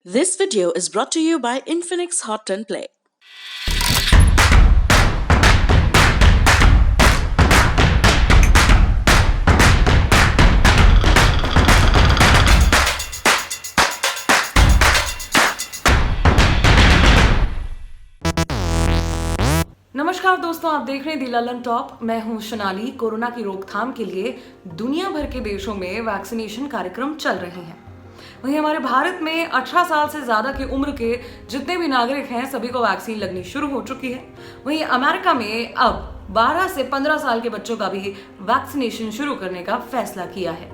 This video is brought to you by Infinix Hot 10 Play. नमस्कार दोस्तों, आप देख रहे हैं दी ललन टॉप। मैं हूं सोनाली। कोरोना की रोकथाम के लिए दुनिया भर के देशों में वैक्सीनेशन कार्यक्रम चल रहे हैं। वहीं हमारे भारत में 18 साल से ज्यादा की उम्र के जितने भी नागरिक हैं सभी को वैक्सीन लगनी शुरू हो चुकी है। वहीं अमेरिका में अब 12 से 15 साल के बच्चों का भी वैक्सीनेशन शुरू करने का फैसला किया है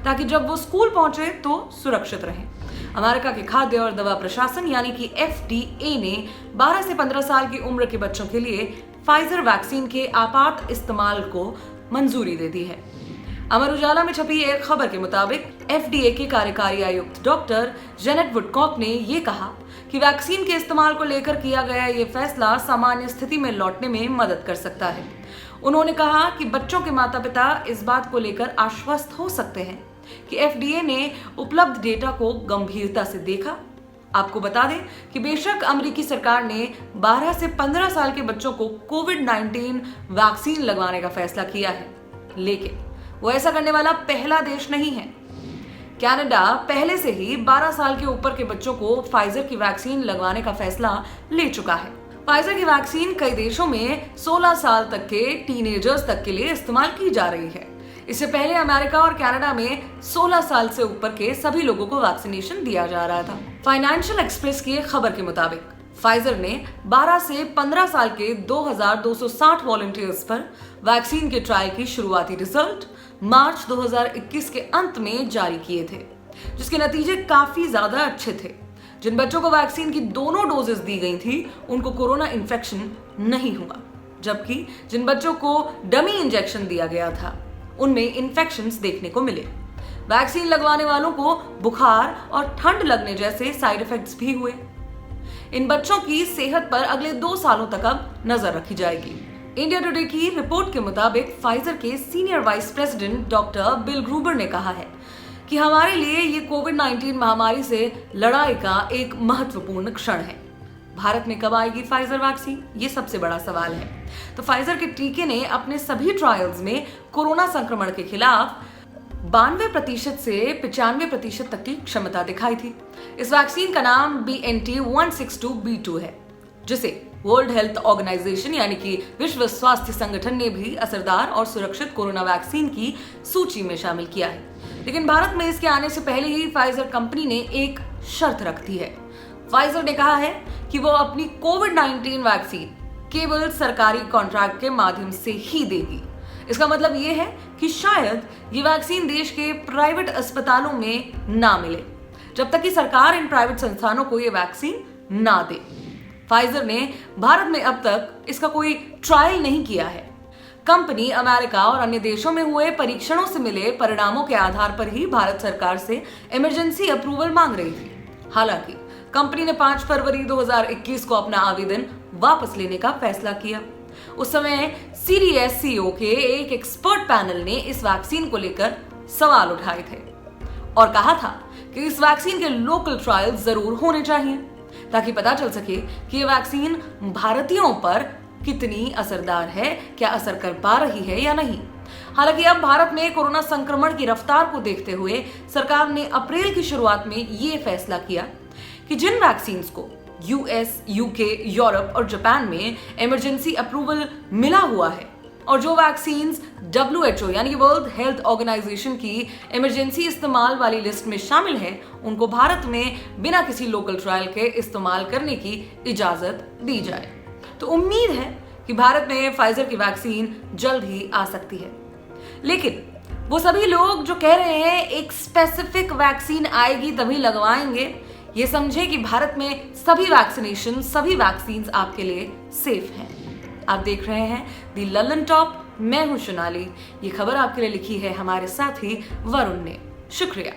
ताकि जब वो स्कूल पहुंचे तो सुरक्षित रहें। अमेरिका के खाद्य और दवा प्रशासन यानी कि FDA ने 12 से 15 साल की उम्र के बच्चों के लिए फाइजर वैक्सीन के आपात इस्तेमाल को मंजूरी दे दी है। अमर उजाला में छपी एक खबर के मुताबिक FDA के कार्यकारी आयुक्त डॉक्टर जेनेट वुडकॉक ने ये कहा कि वैक्सीन के इस्तेमाल को लेकर किया गया ये फैसला सामान्य स्थिति में लौटने में मदद कर सकता है। उन्होंने कहा कि बच्चों के माता पिता इस बात को लेकर आश्वस्त हो सकते हैं कि FDA ने उपलब्ध डेटा को गंभीरता से देखा। आपको बता दें कि बेशक अमेरिकी सरकार ने 12 से 15 साल के बच्चों को कोविड-19 वैक्सीन लगवाने का फैसला किया है, लेकिन वो ऐसा करने वाला पहला देश नहीं है। कनाडा पहले से ही 12 साल के ऊपर के बच्चों को फाइजर की वैक्सीन लगवाने का फैसला ले चुका है। फाइजर की वैक्सीन कई देशों में 16 साल तक के टीनेजर्स तक के लिए इस्तेमाल की जा रही है। इससे पहले अमेरिका और कनाडा में 16 साल से ऊपर के सभी लोगों को वैक्सीनेशन दिया जा रहा था। फाइनेंशियल एक्सप्रेस की एक खबर के मुताबिक फाइजर ने 12 से 15 साल के 2260 वॉलंटियर्स पर वैक्सीन के ट्रायल की शुरुआती रिजल्ट मार्च 2021 के अंत में जारी किए थे, जिसके नतीजे काफी ज्यादा अच्छे थे। जिन बच्चों को वैक्सीन की दोनों डोजेस दी गई थी उनको कोरोना इन्फेक्शन नहीं हुआ, जबकि जिन बच्चों को डमी इंजेक्शन दिया गया था उनमें इन्फेक्शंस देखने को मिले। वैक्सीन लगवाने वालों को बुखार और ठंड लगने जैसे साइड इफेक्ट्स भी हुए। इन बच्चों की सेहत पर अगले 2 सालों तक अब नजर रखी जाएगी। इंडिया टुडे की रिपोर्ट के मुताबिक फाइजर के senior vice president doctor Bill Gruber ने कहा है कि हमारे लिए ये कोविड-19 महामारी से लड़ाई का एक महत्वपूर्ण क्षण है। भारत में कब आएगी फाइजर वैक्सीन, ये सबसे बड़ा सवाल है। तो फाइजर के टीके ने अपने सभी ट्रायल्स में कोरोना संक्रमण के खिलाफ 92% से 95% तक की क्षमता दिखाई थी। इस वैक्सीन का नाम BNT162b2 है, जिसे वर्ल्ड हेल्थ ऑर्गेनाइजेशन यानी कि विश्व स्वास्थ्य संगठन ने भी असरदार और सुरक्षित कोरोना वैक्सीन की सूची में शामिल किया है। लेकिन भारत में इसके आने से पहले ही फाइजर कंपनी ने एक शर्त रख दी है। फाइजर ने कहा है कि वो अपनी कोविड-19 वैक्सीन केवल सरकारी कॉन्ट्रैक्ट के माध्यम से ही देगी। इसका मतलब ये है कि शायद ये वैक्सीन देश के प्राइवेट अस्पतालों में ना मिले जब तक कि सरकार इन प्राइवेट संस्थानों को ये वैक्सीन ना दे। फाइजर ने भारत में अब तक इसका कोई ट्रायल नहीं किया है। कंपनी अमेरिका और अन्य देशों में हुए परीक्षणों से मिले परिणामों के आधार पर ही भारत सरकार से इमरजेंसी अप्रूवल मांग रही थी। हालांकि कंपनी ने 5 फरवरी 2021 को अपना आवेदन वापस लेने का फैसला किया। उस समय CDSCO के एक एक्सपर्ट पैनल ने इस वैक्सीन को लेकर सवाल उठाए थे और कहा था कि इस वैक्सीन के लोकल ट्रायल जरूर होने चाहिए ताकि पता चल सके कि ये वैक्सीन भारतीयों पर कितनी असरदार है, क्या असर कर पा रही है या नहीं। हालांकि अब भारत में कोरोना संक्रमण की रफ्तार को देखते हुए सरकार ने अप्रैल की शुरुआत में ये फैसला किया कि जिन वैक्सीन्स को US, UK, यूरोप और जापान में इमरजेंसी अप्रूवल मिला हुआ है और जो वैक्सीन्स WHO यानी वर्ल्ड हेल्थ ऑर्गेनाइजेशन की इमरजेंसी इस्तेमाल वाली लिस्ट में शामिल है, उनको भारत में बिना किसी लोकल ट्रायल के इस्तेमाल करने की इजाजत दी जाए। तो उम्मीद है कि भारत में फाइजर की वैक्सीन जल्द ही आ सकती है। लेकिन वो सभी लोग जो कह रहे हैं एक स्पेसिफिक वैक्सीन आएगी तभी लगवाएंगे, ये समझे कि भारत में सभी वैक्सीन आपके लिए सेफ हैं। आप देख रहे हैं दी ललन टॉप। मैं हूं सोनाली। ये खबर आपके लिए लिखी है हमारे साथी वरुण ने। शुक्रिया।